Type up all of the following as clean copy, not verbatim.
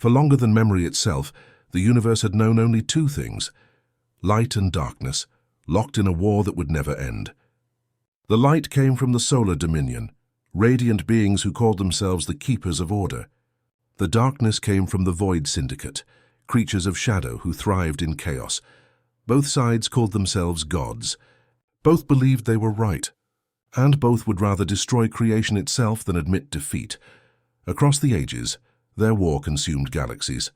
For longer than memory itself, the universe had known only two things: light and darkness, locked in a war that would never end. The light came from the solar dominion, radiant beings who called themselves the keepers of order. The darkness came from the Void Syndicate, creatures of shadow who thrived in chaos. Both sides called themselves gods. Both believed they were right, and both would rather destroy creation itself than admit defeat. Across the ages, their war consumed galaxies.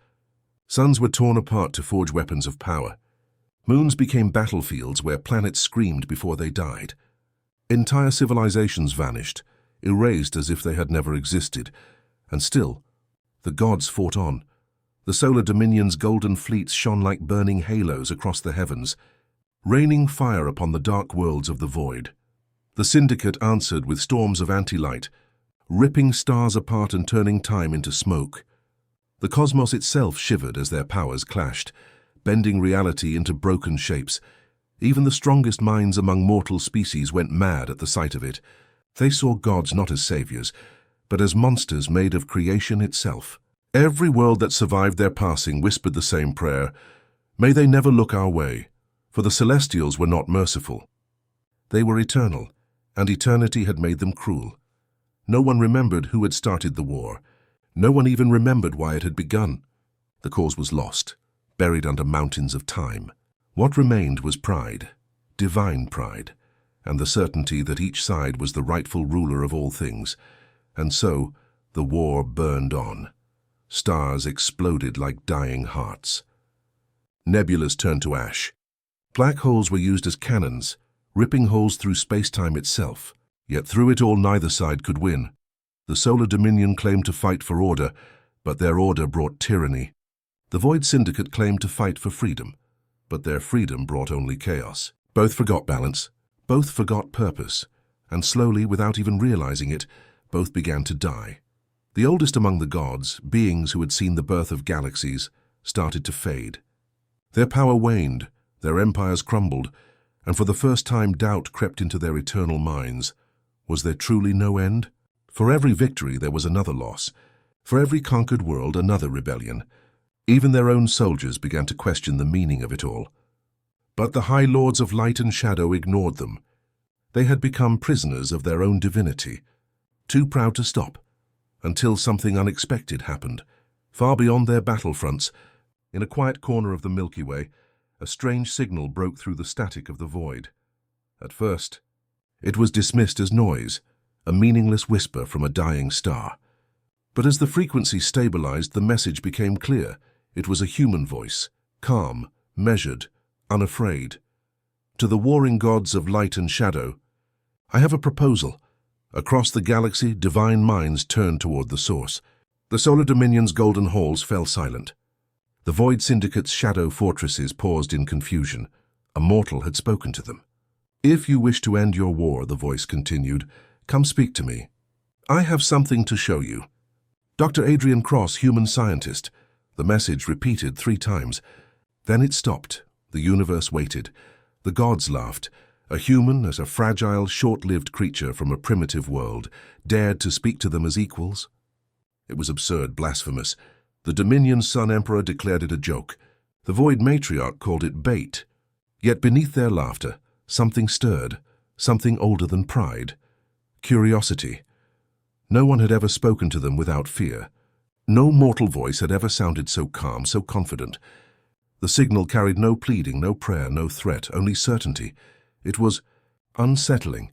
Suns were torn apart to forge weapons of power. Moons became battlefields where planets screamed before they died. Entire civilizations vanished, erased as if they had never existed. And still, the gods fought on. The solar dominion's golden fleets shone like burning halos across the heavens, raining fire upon the dark worlds of the void. The Syndicate answered with storms of anti-light, ripping stars apart and turning time into smoke. The cosmos itself shivered as their powers clashed, bending reality into broken shapes. Even the strongest minds among mortal species went mad at the sight of it. They saw gods not as saviors, but as monsters made of creation itself. Every world that survived their passing whispered the same prayer: "May they never look our way," for the Celestials were not merciful. They were eternal, and eternity had made them cruel. No one remembered who had started the war. No one even remembered why it had begun. The cause was lost, buried under mountains of time. What remained was pride, divine pride, and the certainty that each side was the rightful ruler of all things. And so, the war burned on. Stars exploded like dying hearts. Nebulas turned to ash. Black holes were used as cannons, ripping holes through space-time itself. Yet through it all, neither side could win. The Solar Dominion claimed to fight for order, but their order brought tyranny. The Void Syndicate claimed to fight for freedom, but their freedom brought only chaos. Both forgot balance, both forgot purpose, and slowly, without even realizing it, both began to die. The oldest among the gods, beings who had seen the birth of galaxies, started to fade. Their power waned, their empires crumbled, and for the first time doubt crept into their eternal minds. Was there truly no end? For every victory there was another loss. For every conquered world, another rebellion. Even their own soldiers began to question the meaning of it all. But the High Lords of Light and Shadow ignored them. They had become prisoners of their own divinity, too proud to stop, until something unexpected happened. Far beyond their battlefronts, in a quiet corner of the Milky Way, a strange signal broke through the static of the void. At first, it was dismissed as noise, a meaningless whisper from a dying star. But as the frequency stabilized, the message became clear. It was a human voice, calm, measured, unafraid. To the warring gods of light and shadow, "I have a proposal." Across the galaxy, divine minds turned toward the source. The Solar Dominion's golden halls fell silent. The Void Syndicate's shadow fortresses paused in confusion. A mortal had spoken to them. "If you wish to end your war," the voice continued, "come speak to me. I have something to show you." "Dr. Adrian Cross, human scientist," the message repeated 3 times. Then it stopped. The universe waited. The gods laughed. A human, as a fragile, short-lived creature from a primitive world, dared to speak to them as equals? It was absurd, blasphemous. The Dominion's Sun Emperor declared it a joke. The Void Matriarch called it bait. Yet beneath their laughter, something stirred, something older than pride. Curiosity. No one had ever spoken to them without fear. No mortal voice had ever sounded so calm, so confident. The signal carried no pleading, no prayer, no threat, only certainty. It was unsettling.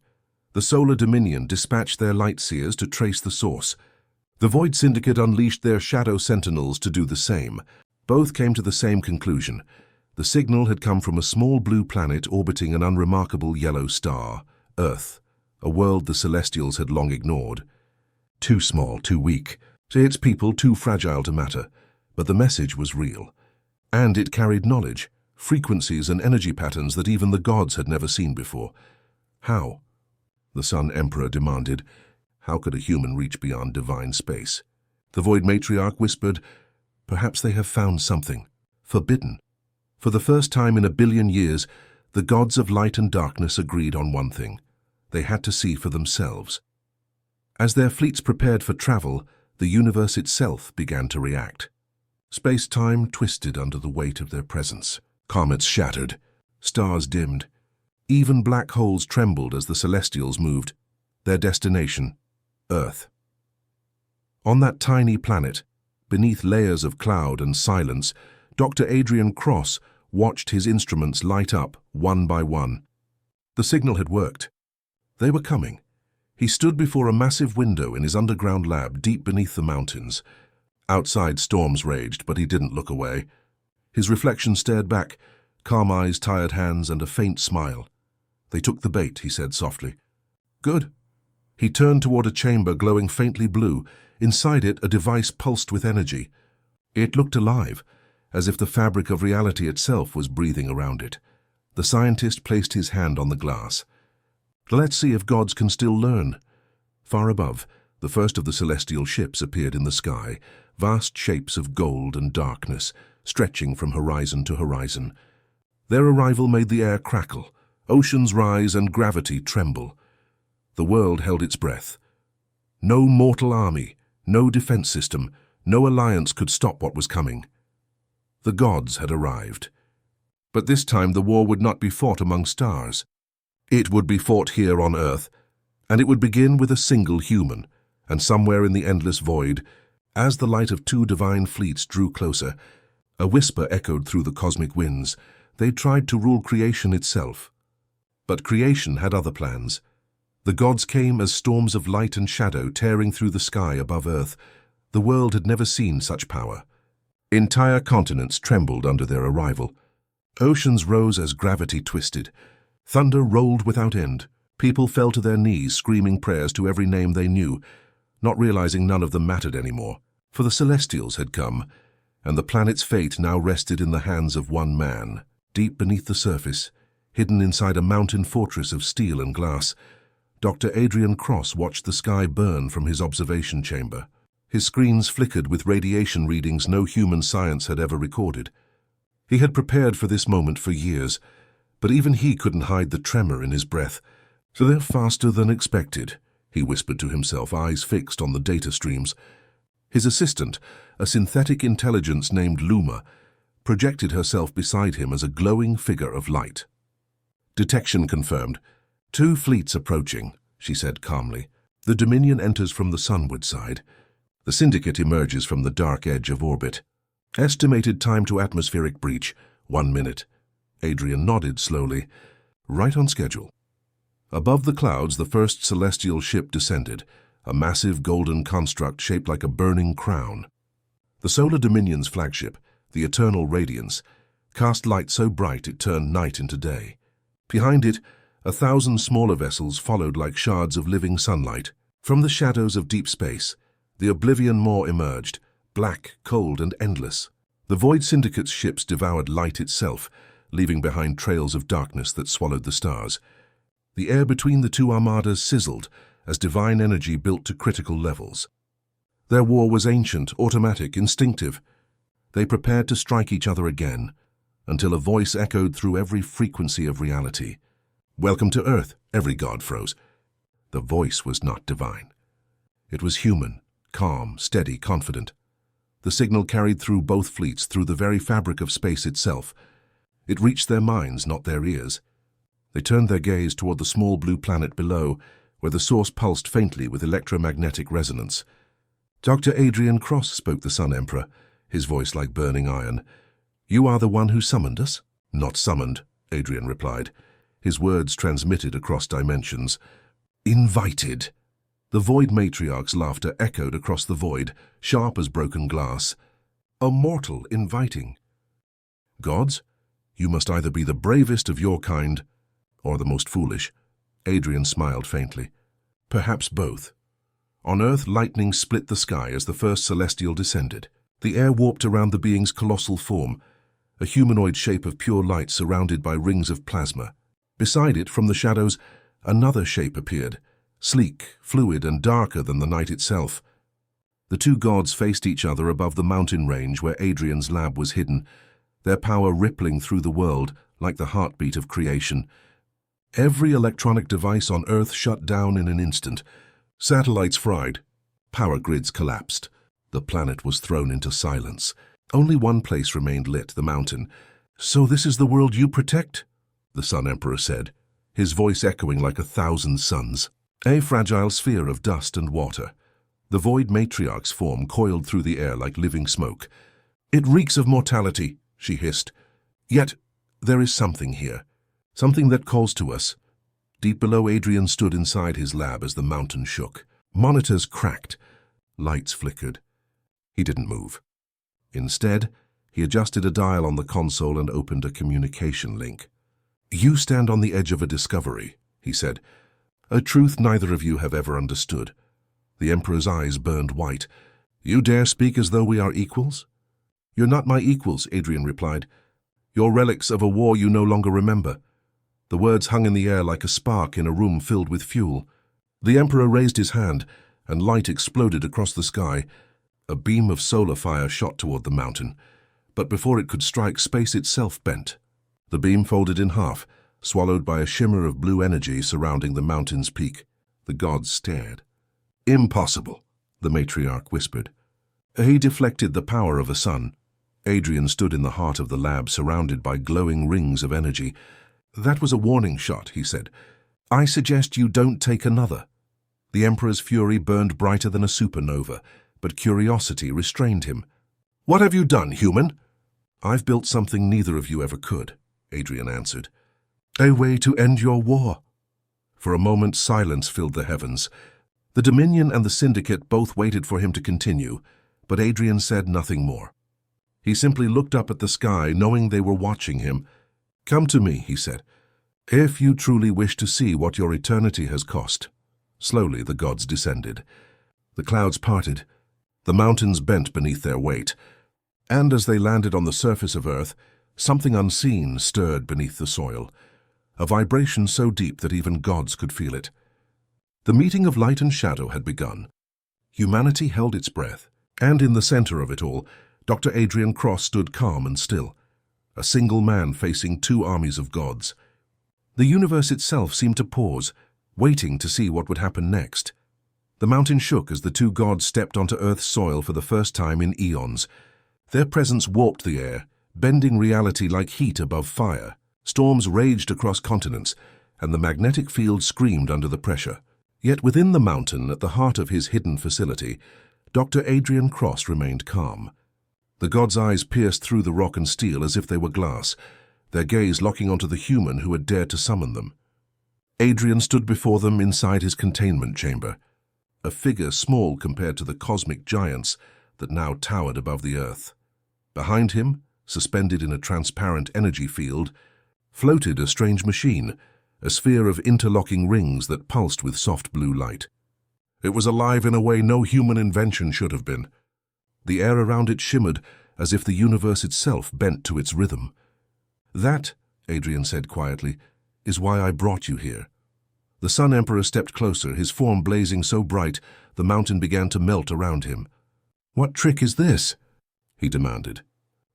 The Solar Dominion dispatched their light seers to trace the source. The Void Syndicate unleashed their shadow sentinels to do the same. Both came to the same conclusion. The signal had come from a small blue planet orbiting an unremarkable yellow star, Earth, a world the Celestials had long ignored. Too small, too weak, its people too fragile to matter. But the message was real. And it carried knowledge, frequencies and energy patterns that even the gods had never seen before. How? The Sun Emperor demanded. How could a human reach beyond divine space? The Void Matriarch whispered, "Perhaps they have found something forbidden." For the first time in 1 billion years, the gods of light and darkness agreed on one thing. They had to see for themselves. As their fleets prepared for travel, the universe itself began to react. Space-time twisted under the weight of their presence. Comets shattered, stars dimmed. Even black holes trembled as the Celestials moved. Their destination, Earth. On that tiny planet, beneath layers of cloud and silence, Dr. Adrian Cross watched his instruments light up one by one. The signal had worked. They were coming. He stood before a massive window in his underground lab deep beneath the mountains. Outside storms raged, but he didn't look away. His reflection stared back, calm eyes, tired hands, and a faint smile. "They took the bait," he said softly. "Good." He turned toward a chamber glowing faintly blue. Inside it, a device pulsed with energy. It looked alive, as if the fabric of reality itself was breathing around it. The scientist placed his hand on the glass. "Let's see if gods can still learn." Far above, the first of the celestial ships appeared in the sky, vast shapes of gold and darkness, stretching from horizon to horizon. Their arrival made the air crackle, oceans rise, and gravity tremble. The world held its breath. No mortal army, no defense system, no alliance could stop what was coming. The gods had arrived. But this time the war would not be fought among stars. It would be fought here on Earth, and it would begin with a single human, and somewhere in the endless void, as the light of two divine fleets drew closer, a whisper echoed through the cosmic winds. They tried to rule creation itself. But creation had other plans. The gods came as storms of light and shadow tearing through the sky above Earth. The world had never seen such power. Entire continents trembled under their arrival. Oceans rose as gravity twisted. Thunder rolled without end. People fell to their knees, screaming prayers to every name they knew, not realizing none of them mattered anymore. For the Celestials had come, and the planet's fate now rested in the hands of one man. Deep beneath the surface, hidden inside a mountain fortress of steel and glass, Dr. Adrian Cross watched the sky burn from his observation chamber. His screens flickered with radiation readings no human science had ever recorded. He had prepared for this moment for years, but even he couldn't hide the tremor in his breath. "So they're faster than expected," he whispered to himself, eyes fixed on the data streams. His assistant, a synthetic intelligence named Luma, projected herself beside him as a glowing figure of light. "Detection confirmed. 2 fleets approaching," she said calmly. "The Dominion enters from the sunward side. The Syndicate emerges from the dark edge of orbit. Estimated time to atmospheric breach, 1 minute. Adrian nodded slowly. "Right on schedule." Above the clouds, the first celestial ship descended, a massive golden construct shaped like a burning crown. The Solar Dominion's flagship, the Eternal Radiance, cast light so bright it turned night into day. Behind it, 1,000 smaller vessels followed like shards of living sunlight. From the shadows of deep space, the Oblivion Maw emerged, black, cold, and endless. The Void Syndicate's ships devoured light itself, leaving behind trails of darkness that swallowed the stars. The air between the two armadas sizzled as divine energy built to critical levels. Their war was ancient, automatic, instinctive. They prepared to strike each other again, until a voice echoed through every frequency of reality. "Welcome to Earth," every god froze. The voice was not divine. It was human, calm, steady, confident. The signal carried through both fleets, through the very fabric of space itself. It reached their minds, not their ears. They turned their gaze toward the small blue planet below, where the source pulsed faintly with electromagnetic resonance. "Dr. Adrian Cross," spoke the Sun Emperor, his voice like burning iron. "You are the one who summoned us?" "Not summoned," Adrian replied, his words transmitted across dimensions. "Invited." The Void Matriarch's laughter echoed across the void, sharp as broken glass. "A mortal inviting." "Gods? You must either be the bravest of your kind or the most foolish." Adrian smiled faintly. "Perhaps both." On Earth, lightning split the sky as the first celestial descended. The air warped around the being's colossal form, a humanoid shape of pure light surrounded by rings of plasma. Beside it, from the shadows, another shape appeared, sleek, fluid, and darker than the night itself. The two gods faced each other above the mountain range where Adrian's lab was hidden, their power rippling through the world like the heartbeat of creation. Every electronic device on Earth shut down in an instant. Satellites fried. Power grids collapsed. The planet was thrown into silence. Only one place remained lit, the mountain. "So this is the world you protect?" the Sun Emperor said, his voice echoing like 1,000 suns. A fragile sphere of dust and water. The void matriarch's form coiled through the air like living smoke. "It reeks of mortality," she hissed. "Yet there is something here, something that calls to us." Deep below, Adrian stood inside his lab as the mountain shook. Monitors cracked. Lights flickered. He didn't move. Instead, he adjusted a dial on the console and opened a communication link. "You stand on the edge of a discovery," he said. "A truth neither of you have ever understood." The Emperor's eyes burned white. "You dare speak as though we are equals?" "You're not my equals," Adrian replied. "You're relics of a war you no longer remember." The words hung in the air like a spark in a room filled with fuel. The Emperor raised his hand, and light exploded across the sky. A beam of solar fire shot toward the mountain, but before it could strike, space itself bent. The beam folded in half, swallowed by a shimmer of blue energy surrounding the mountain's peak. The gods stared. "Impossible," the matriarch whispered. He deflected the power of the sun. Adrian stood in the heart of the lab, surrounded by glowing rings of energy. "That was a warning shot," he said. "I suggest you don't take another." The Emperor's fury burned brighter than a supernova, but curiosity restrained him. "What have you done, human?" "I've built something neither of you ever could," Adrian answered. "A way to end your war." For a moment, silence filled the heavens. The Dominion and the Syndicate both waited for him to continue, but Adrian said nothing more. He simply looked up at the sky, knowing they were watching him. "Come to me," he said, "if you truly wish to see what your eternity has cost." Slowly, the gods descended. The clouds parted. The mountains bent beneath their weight. And as they landed on the surface of Earth, something unseen stirred beneath the soil, a vibration so deep that even gods could feel it. The meeting of light and shadow had begun. Humanity held its breath, and in the center of it all, Dr. Adrian Cross stood calm and still, a single man facing two armies of gods. The universe itself seemed to pause, waiting to see what would happen next. The mountain shook as the two gods stepped onto Earth's soil for the first time in eons. Their presence warped the air, bending reality like heat above fire. Storms raged across continents, and the magnetic field screamed under the pressure. Yet within the mountain, at the heart of his hidden facility, Dr. Adrian Cross remained calm. The god's eyes pierced through the rock and steel as if they were glass, their gaze locking onto the human who had dared to summon them. Adrian stood before them inside his containment chamber, a figure small compared to the cosmic giants that now towered above the earth. Behind him, suspended in a transparent energy field, floated a strange machine, a sphere of interlocking rings that pulsed with soft blue light. It was alive in a way no human invention should have been. The air around it shimmered as if the universe itself bent to its rhythm. "That," Adrian said quietly, "is why I brought you here." The Sun Emperor stepped closer, his form blazing so bright the mountain began to melt around him. "What trick is this?" he demanded.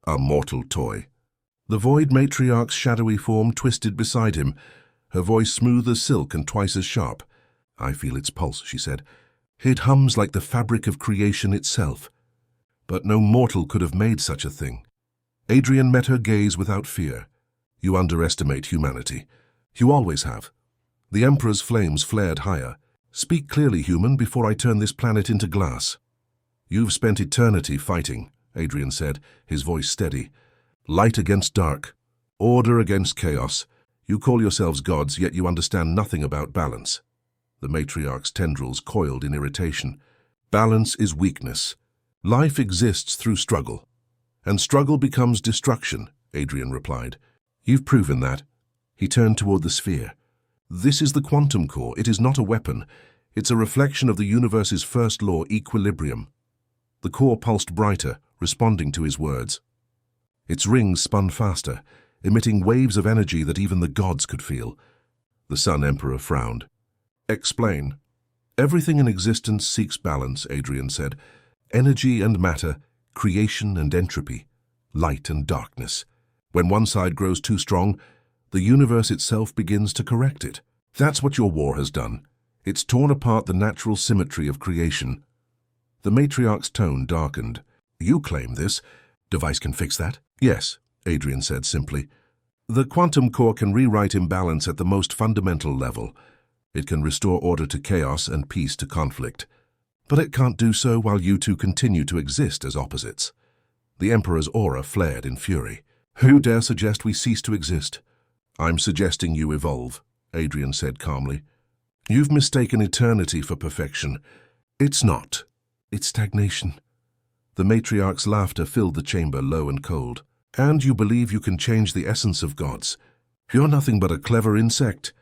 "A mortal toy." The void matriarch's shadowy form twisted beside him, her voice smooth as silk and twice as sharp. "I feel its pulse," she said. "It hums like the fabric of creation itself. But no mortal could have made such a thing." Adrian met her gaze without fear. "You underestimate humanity. You always have." The Emperor's flames flared higher. "Speak clearly, human, before I turn this planet into glass." "You've spent eternity fighting," Adrian said, his voice steady. "Light against dark, order against chaos. You call yourselves gods, yet you understand nothing about balance." The matriarch's tendrils coiled in irritation. "Balance is weakness. Life exists through struggle. And struggle becomes destruction," Adrian replied. "You've proven that." He turned toward the sphere. "This is the quantum core. It is not a weapon. It's a reflection of the universe's first law, equilibrium." The core pulsed brighter, responding to his words. Its rings spun faster, emitting waves of energy that even the gods could feel. The Sun Emperor frowned. "Explain." "Everything in existence seeks balance," Adrian said. "Energy and matter, creation and entropy, light and darkness. When one side grows too strong, the universe itself begins to correct it. That's what your war has done. It's torn apart the natural symmetry of creation." The matriarch's tone darkened. "You claim this, Device can fix that? Yes, Adrian said simply. The quantum core can rewrite imbalance at the most fundamental level. It can restore order to chaos and peace to conflict. But it can't do so while you two continue to exist as opposites. The Emperor's aura flared in fury. Who dare suggest we cease to exist? I'm suggesting you evolve, Adrian said calmly. You've mistaken eternity for perfection. It's not. It's stagnation. The matriarch's laughter filled the chamber low and cold. And you believe you can change the essence of gods. You're nothing but a clever insect.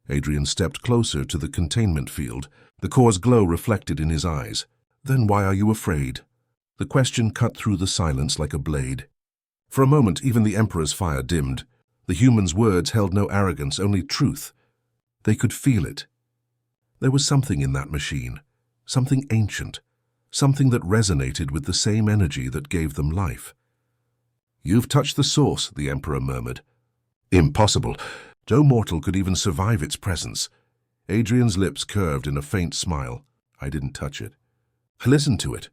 Adrian stepped closer to the containment field. The core's glow reflected in his eyes. Then why are you afraid? The question cut through the silence like a blade. For a moment, even the Emperor's fire dimmed. The human's words held no arrogance, only truth. They could feel it. There was something in that machine, something ancient, something that resonated with the same energy that gave them life. You've touched the source, the Emperor murmured. Impossible. No mortal could even survive its presence. Adrian's lips curved in a faint smile. I didn't touch it. Listen to it.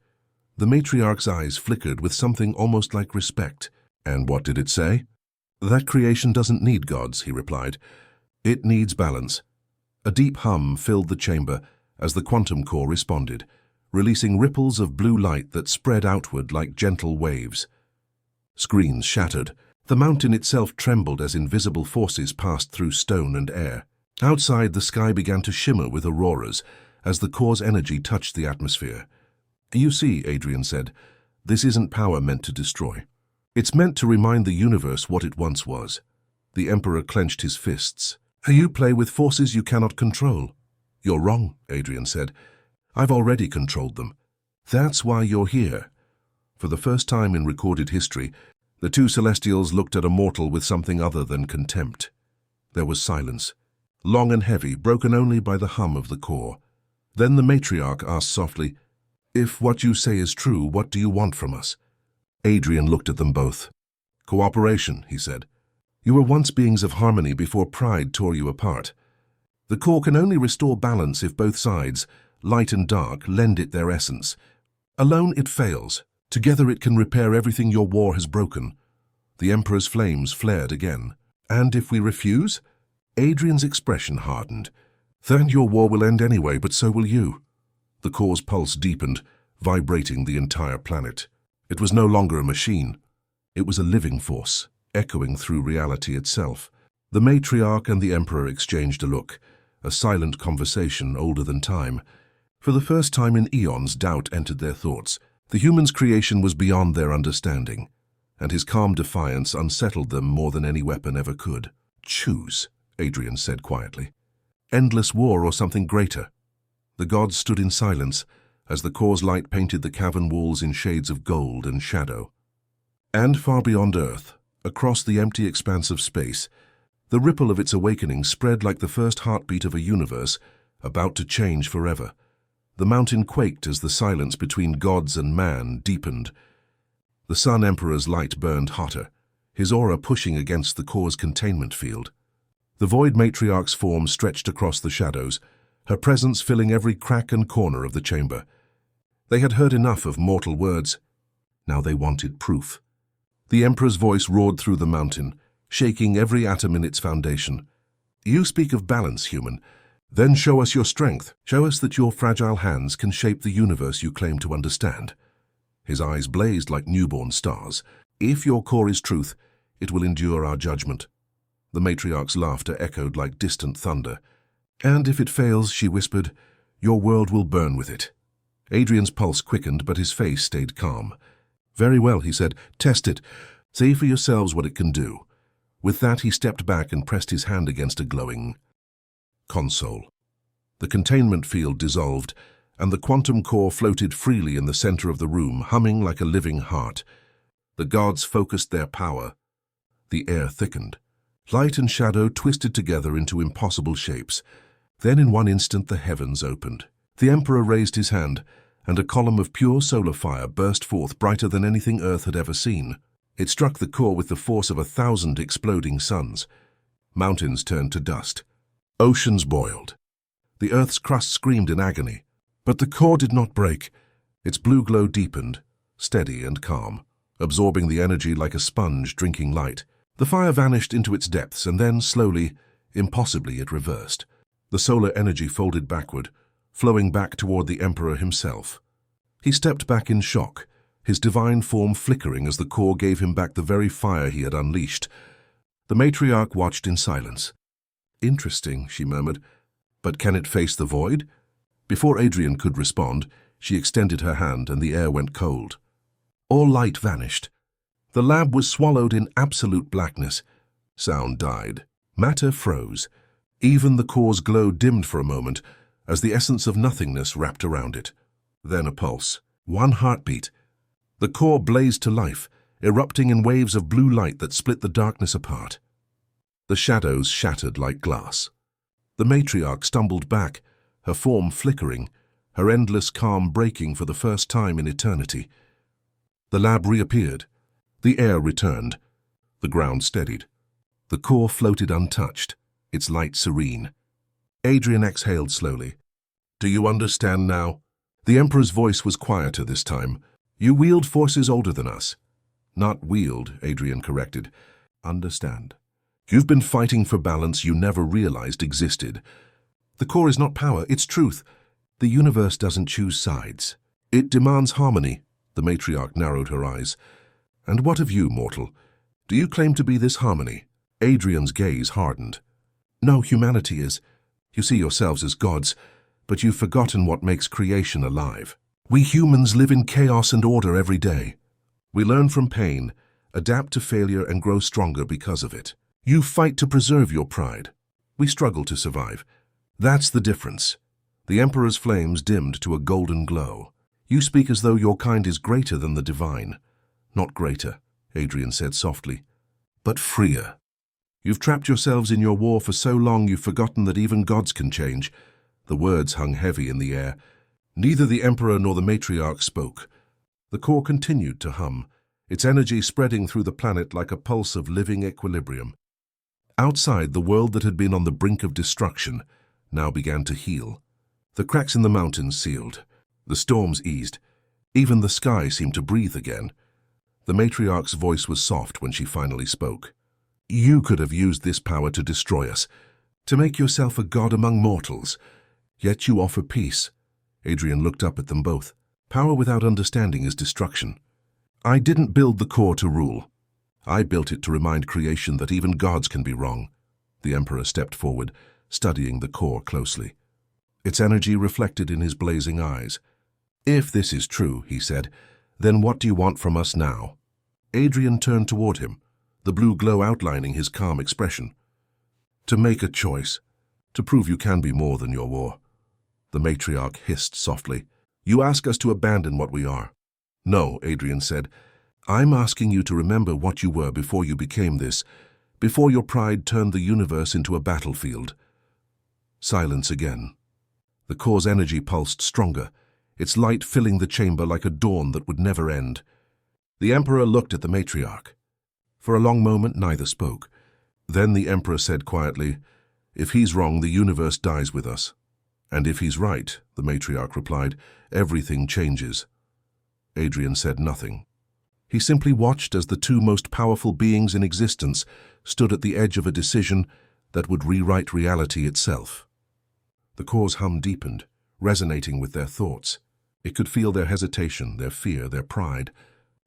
The matriarch's eyes flickered with something almost like respect. And what did it say? That creation doesn't need gods, he replied. It needs balance. A deep hum filled the chamber as the quantum core responded, releasing ripples of blue light that spread outward like gentle waves. Screens shattered. The mountain itself trembled as invisible forces passed through stone and air. Outside, the sky began to shimmer with auroras as the core's energy touched the atmosphere. You see, Adrian said, this isn't power meant to destroy. It's meant to remind the universe what it once was. The Emperor clenched his fists. You play with forces you cannot control. You're wrong, Adrian said. I've already controlled them. That's why you're here. For the first time in recorded history, the two Celestials looked at a mortal with something other than contempt. There was silence, long and heavy, broken only by the hum of the core. Then the matriarch asked softly, If what you say is true, what do you want from us? Adrian looked at them both. Cooperation, he said. You were once beings of harmony before pride tore you apart. The core can only restore balance if both sides, light and dark, lend it their essence. Alone it fails. Together it can repair everything your war has broken. The Emperor's flames flared again. And if we refuse? Adrian's expression hardened. Then your war will end anyway, but so will you. The core's pulse deepened, vibrating the entire planet. It was no longer a machine. It was a living force, echoing through reality itself. The matriarch and the Emperor exchanged a look, a silent conversation older than time. For the first time in eons, doubt entered their thoughts. The human's creation was beyond their understanding, and his calm defiance unsettled them more than any weapon ever could. Choose, Adrian said quietly. Endless war or something greater. The gods stood in silence as the core's light painted the cavern walls in shades of gold and shadow. And far beyond Earth, across the empty expanse of space, the ripple of its awakening spread like the first heartbeat of a universe about to change forever. The mountain quaked as the silence between gods and man deepened. The Sun Emperor's light burned hotter, his aura pushing against the core's containment field. The Void Matriarch's form stretched across the shadows, her presence filling every crack and corner of the chamber. They had heard enough of mortal words. Now they wanted proof. The Emperor's voice roared through the mountain, shaking every atom in its foundation. You speak of balance, human. Then show us your strength. Show us that your fragile hands can shape the universe you claim to understand. His eyes blazed like newborn stars. If your core is truth, it will endure our judgment. The matriarch's laughter echoed like distant thunder. And if it fails, she whispered, your world will burn with it. Adrian's pulse quickened, but his face stayed calm. Very well, he said. Test it. See for yourselves what it can do. With that, he stepped back and pressed his hand against a glowing console. The containment field dissolved, and the quantum core floated freely in the center of the room, humming like a living heart. The gods focused their power. The air thickened. Light and shadow twisted together into impossible shapes. Then in one instant the heavens opened. The Emperor raised his hand, and a column of pure solar fire burst forth brighter than anything Earth had ever seen. It struck the core with the force of 1,000 exploding suns. Mountains turned to dust. Oceans boiled. The Earth's crust screamed in agony. But the core did not break. Its blue glow deepened, steady and calm. absorbing the energy like a sponge drinking light. The fire vanished into its depths, and then, slowly, impossibly, it reversed. The solar energy folded backward, flowing back toward the Emperor himself. He stepped back in shock, his divine form flickering as the core gave him back the very fire he had unleashed. The matriarch watched in silence. "Interesting," she murmured. "But can it face the void?" Before Adrian could respond, she extended her hand and the air went cold. All light vanished. The lab was swallowed in absolute blackness. Sound died. Matter froze. Even the core's glow dimmed for a moment as the essence of nothingness wrapped around it. Then a pulse. One heartbeat. The core blazed to life, erupting in waves of blue light that split the darkness apart. The shadows shattered like glass. The matriarch stumbled back, her form flickering, her endless calm breaking for the first time in eternity. The lab reappeared. The air returned. The ground steadied. The core floated untouched, its light serene. Adrian exhaled slowly. "Do you understand now?" The Emperor's voice was quieter this time. "You wield forces older than us." "Not wield," Adrian corrected. "Understand. You've been fighting for balance you never realized existed. The core is not power, it's truth. The universe doesn't choose sides. It demands harmony." The matriarch narrowed her eyes. "And what of you, mortal? Do you claim to be this harmony?" Adrian's gaze hardened. "No, humanity is. You see yourselves as gods, but you've forgotten what makes creation alive. We humans live in chaos and order every day. We learn from pain, adapt to failure, and grow stronger because of it. You fight to preserve your pride. We struggle to survive. That's the difference." The Emperor's flames dimmed to a golden glow. "You speak as though your kind is greater than the divine." "Not greater," Adrian said softly, "but freer. You've trapped yourselves in your war for so long you've forgotten that even gods can change." The words hung heavy in the air. Neither the Emperor nor the matriarch spoke. The core continued to hum, its energy spreading through the planet like a pulse of living equilibrium. Outside, the world that had been on the brink of destruction now began to heal. The cracks in the mountains sealed. The storms eased. Even the sky seemed to breathe again. The matriarch's voice was soft when she finally spoke. "You could have used this power to destroy us, to make yourself a god among mortals. Yet you offer peace." Adrian looked up at them both. "Power without understanding is destruction. I didn't build the core to rule. I built it to remind creation that even gods can be wrong." The Emperor stepped forward, studying the core closely. Its energy reflected in his blazing eyes. "If this is true," he said, "then what do you want from us now?" Adrian turned toward him, the blue glow outlining his calm expression. "To make a choice, to prove you can be more than your war." The matriarch hissed softly. "You ask us to abandon what we are." "No," Adrian said. "I'm asking you to remember what you were before you became this, before your pride turned the universe into a battlefield." Silence again. The core's energy pulsed stronger, its light filling the chamber like a dawn that would never end. The Emperor looked at the matriarch. For a long moment, neither spoke. Then the Emperor said quietly, "If he's wrong, the universe dies with us." "And if he's right," the matriarch replied, "everything changes." Adrian said nothing. He simply watched as the two most powerful beings in existence stood at the edge of a decision that would rewrite reality itself. The core's hum deepened, resonating with their thoughts. It could feel their hesitation, their fear, their pride.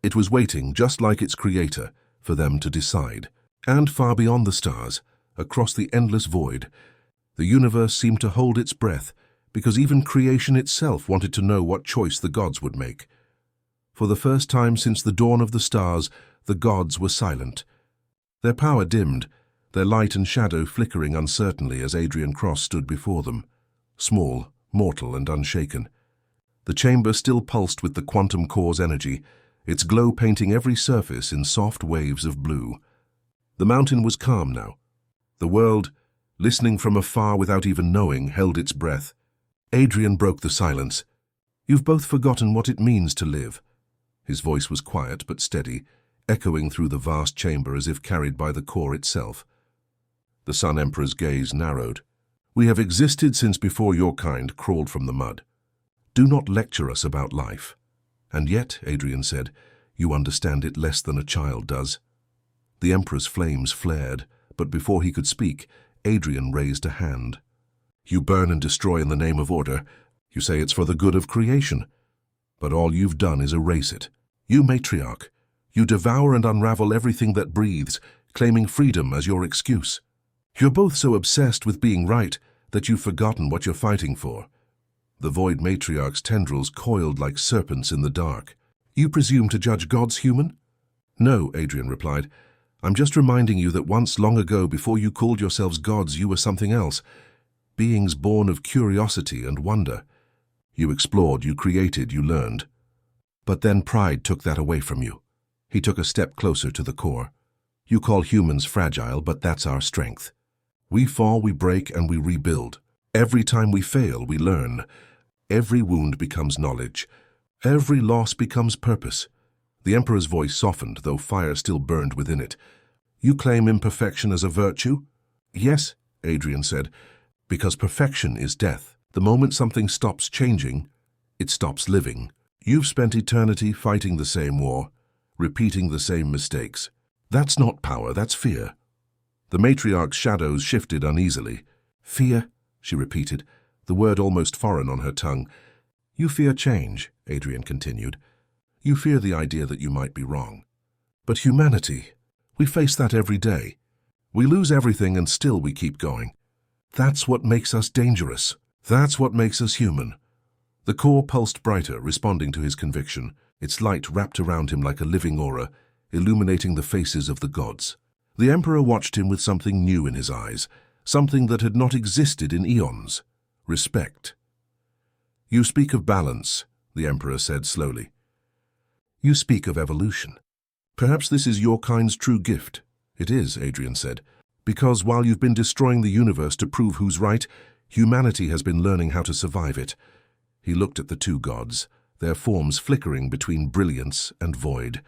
It was waiting, just like its creator, for them to decide. And far beyond the stars, across the endless void, the universe seemed to hold its breath, because even creation itself wanted to know what choice the gods would make. For the first time since the dawn of the stars, the gods were silent. Their power dimmed, their light and shadow flickering uncertainly as Adrian Cross stood before them, small, mortal, and unshaken. The chamber still pulsed with the quantum core's energy, its glow painting every surface in soft waves of blue. The mountain was calm now. The world, listening from afar without even knowing, held its breath. Adrian broke the silence. "You've both forgotten what it means to live." His voice was quiet but steady, echoing through the vast chamber as if carried by the core itself. The Sun Emperor's gaze narrowed. "We have existed since before your kind crawled from the mud. Do not lecture us about life." "And yet," Adrian said, You understand it less than a child does." The Emperor's flames flared, but before he could speak, Adrian raised a hand. "You burn and destroy in the name of order. You say it's for the good of creation. But all you've done is erase it. You matriarch. You devour and unravel everything that breathes, claiming freedom as your excuse. You're both so obsessed with being right that you've forgotten what you're fighting for." The Void Matriarch's tendrils coiled like serpents in the dark. "You presume to judge gods human?" "No," Adrian replied. "I'm just reminding you that once long ago, before you called yourselves gods, you were something else. Beings born of curiosity and wonder. You explored, you created, you learned. But then pride took that away from you." He took a step closer to the core. "You call humans fragile, but that's our strength. We fall, we break, and we rebuild. Every time we fail, we learn. Every wound becomes knowledge. Every loss becomes purpose." The Emperor's voice softened, though fire still burned within it. "You claim imperfection as a virtue?" "Yes," Adrian said, "because perfection is death. The moment something stops changing, it stops living. You've spent eternity fighting the same war, repeating the same mistakes. That's not power, that's fear." The matriarch's shadows shifted uneasily. "Fear," she repeated, the word almost foreign on her tongue. "You fear change," Adrian continued. "You fear the idea that you might be wrong. But humanity, we face that every day. We lose everything and still we keep going. That's what makes us dangerous. That's what makes us human." The core pulsed brighter, responding to his conviction. Its light wrapped around him like a living aura, illuminating the faces of the gods. The Emperor watched him with something new in his eyes, something that had not existed in eons: respect. "You speak of balance," the Emperor said slowly. "You speak of evolution. Perhaps this is your kind's true gift." "It is," Adrian said, "because while you've been destroying the universe to prove who's right, humanity has been learning how to survive it." He looked at the two gods, their forms flickering between brilliance and void.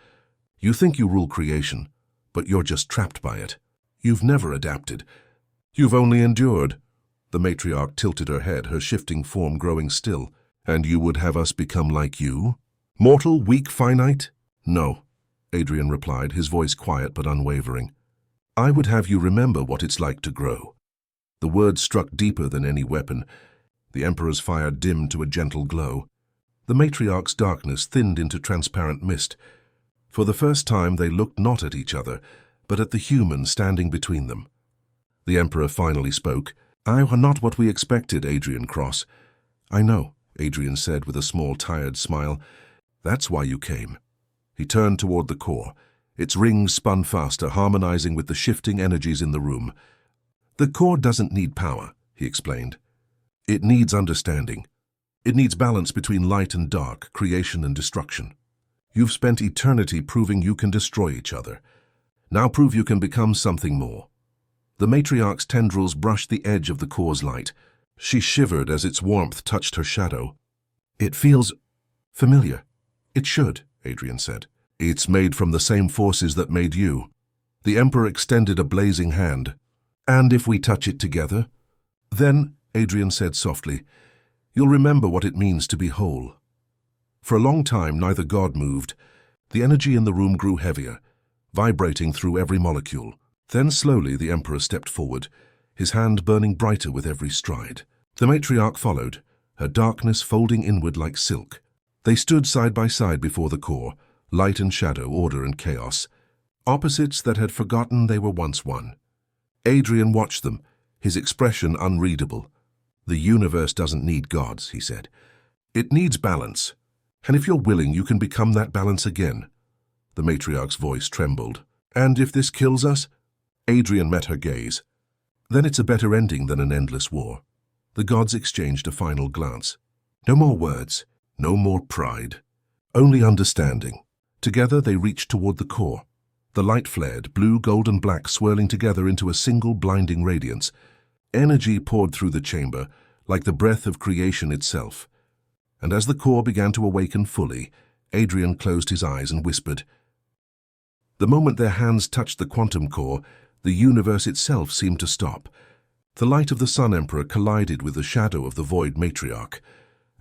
"You think you rule creation, but you're just trapped by it. You've never adapted. You've only endured." The matriarch tilted her head, her shifting form growing still. "And you would have us become like you? Mortal, weak, finite?" "No," Adrian replied, his voice quiet but unwavering. "I would have you remember what it's like to grow." The words struck deeper than any weapon. The Emperor's fire dimmed to a gentle glow. The matriarch's darkness thinned into transparent mist. For the first time they looked not at each other, but at the human standing between them. The Emperor finally spoke. "I are not what we expected, Adrian Cross." "I know," Adrian said with a small, tired smile. "That's why you came." He turned toward the core. Its rings spun faster, harmonizing with the shifting energies in the room. "The core doesn't need power," he explained. "It needs understanding. It needs balance between light and dark, creation and destruction. You've spent eternity proving you can destroy each other. Now prove you can become something more." The matriarch's tendrils brushed the edge of the core's light. She shivered as its warmth touched her shadow. "It feels familiar." "It should," Adrian said. "It's made from the same forces that made you." The Emperor extended a blazing hand. "And if we touch it together?" "Then," Adrian said softly, "you'll remember what it means to be whole." For a long time, neither god moved. The energy in the room grew heavier, vibrating through every molecule. Then slowly the Emperor stepped forward, his hand burning brighter with every stride. The matriarch followed, her darkness folding inward like silk. They stood side by side before the core, light and shadow, order and chaos, opposites that had forgotten they were once one. Adrian watched them, his expression unreadable. "The universe doesn't need gods," he said. "It needs balance. And if you're willing, you can become that balance again." The matriarch's voice trembled. "And if this kills us?" Adrian met her gaze. "Then it's a better ending than an endless war." The gods exchanged a final glance. No more words, no more pride, only understanding. Together they reached toward the core. The light flared, blue, gold, and black swirling together into a single blinding radiance. Energy poured through the chamber, like the breath of creation itself. And as the core began to awaken fully, Adrian closed his eyes and whispered. The moment their hands touched the quantum core, the universe itself seemed to stop. The light of the Sun Emperor collided with the shadow of the Void Matriarch,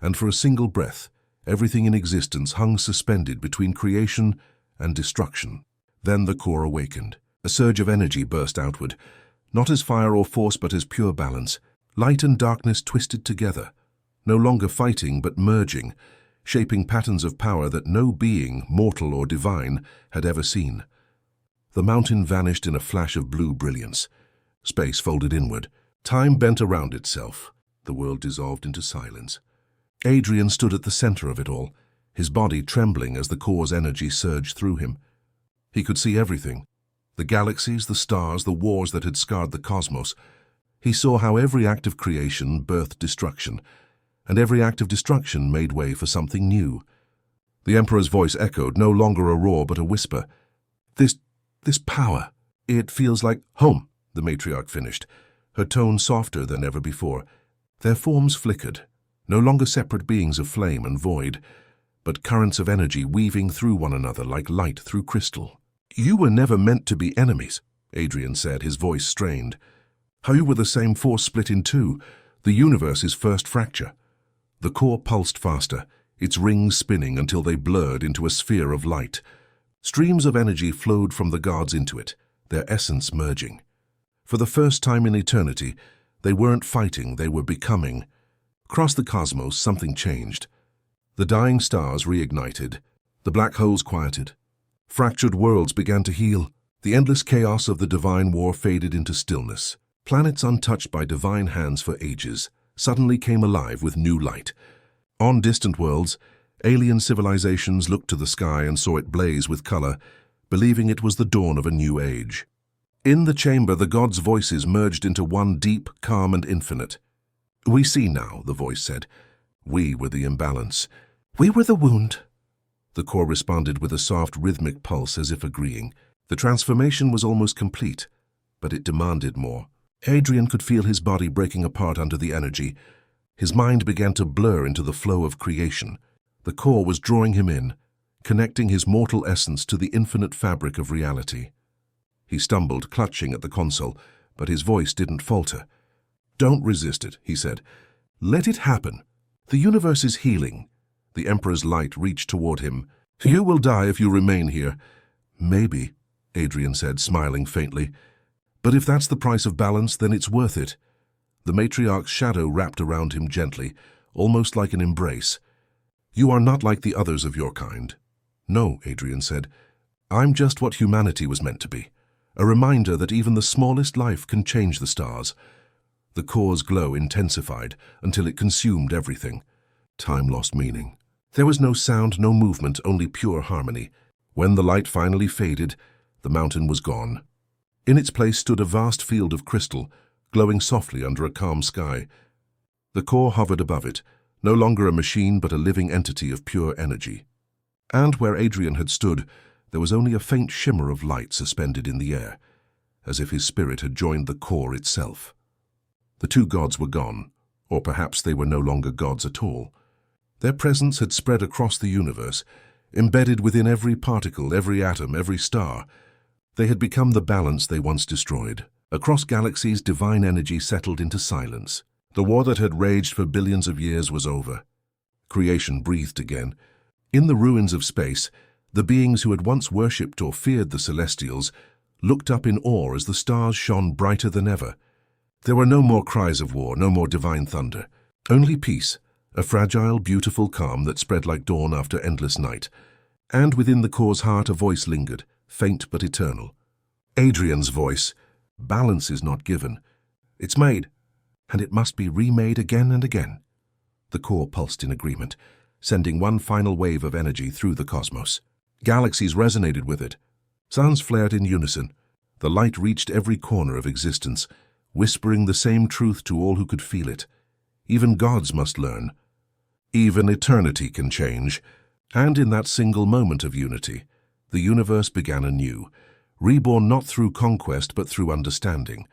and for a single breath, everything in existence hung suspended between creation and destruction. Then the core awakened. A surge of energy burst outward, not as fire or force but as pure balance. Light and darkness twisted together, no longer fighting but merging, shaping patterns of power that no being, mortal or divine, had ever seen. The mountain vanished in a flash of blue brilliance. Space folded inward. Time bent around itself. The world dissolved into silence. Adrian stood at the center of it all, his body trembling as the core's energy surged through him. He could see everything. The galaxies, the stars, the wars that had scarred the cosmos. He saw how every act of creation birthed destruction, and every act of destruction made way for something new. The Emperor's voice echoed, no longer a roar but a whisper. This power, it feels like home, the matriarch finished, her tone softer than ever before. Their forms flickered, no longer separate beings of flame and void, but currents of energy weaving through one another like light through crystal. You were never meant to be enemies, Adrian said, his voice strained. How you were the same force split in two, the universe's first fracture. The core pulsed faster, its rings spinning until they blurred into a sphere of light. Streams of energy flowed from the gods into it, their essence merging. For the first time in eternity, they weren't fighting, they were becoming. Across the cosmos, something changed. The dying stars reignited, the black holes quieted. Fractured worlds began to heal. The endless chaos of the divine war faded into stillness. Planets untouched by divine hands for ages suddenly came alive with new light. On distant worlds, alien civilizations looked to the sky and saw it blaze with color, believing it was the dawn of a new age. In the chamber, the gods' voices merged into one deep, calm, and infinite. We see now, the voice said. We were the imbalance. We were the wound. The core responded with a soft, rhythmic pulse as if agreeing. The transformation was almost complete, but it demanded more. Adrian could feel his body breaking apart under the energy. His mind began to blur into the flow of creation. The core was drawing him in, connecting his mortal essence to the infinite fabric of reality. He stumbled, clutching at the console, but his voice didn't falter. Don't resist it, he said. Let it happen. The universe is healing. The Emperor's light reached toward him. You will die if you remain here. Maybe, Adrian said, smiling faintly. But if that's the price of balance, then it's worth it. The matriarch's shadow wrapped around him gently, almost like an embrace. You are not like the others of your kind. No, Adrian said. I'm just what humanity was meant to be. A reminder that even the smallest life can change the stars. The core's glow intensified until it consumed everything. Time lost meaning. There was no sound, no movement, only pure harmony. When the light finally faded, the mountain was gone. In its place stood a vast field of crystal, glowing softly under a calm sky. The core hovered above it, no longer a machine but a living entity of pure energy. And where Adrian had stood, there was only a faint shimmer of light suspended in the air, as if his spirit had joined the core itself. The two gods were gone, or perhaps they were no longer gods at all. Their presence had spread across the universe, embedded within every particle, every atom, every star. They had become the balance they once destroyed. Across galaxies, divine energy settled into silence. The war that had raged for billions of years was over. Creation breathed again. In the ruins of space, the beings who had once worshipped or feared the celestials looked up in awe as the stars shone brighter than ever. There were no more cries of war, no more divine thunder. Only peace, a fragile, beautiful calm that spread like dawn after endless night. And within the core's heart a voice lingered, faint but eternal. Adrian's voice. Balance is not given. It's made, and it must be remade again and again. The core pulsed in agreement, sending one final wave of energy through the cosmos. Galaxies resonated with it. Suns flared in unison. The light reached every corner of existence, whispering the same truth to all who could feel it. Even gods must learn. Even eternity can change. And in that single moment of unity, the universe began anew, reborn not through conquest but through understanding.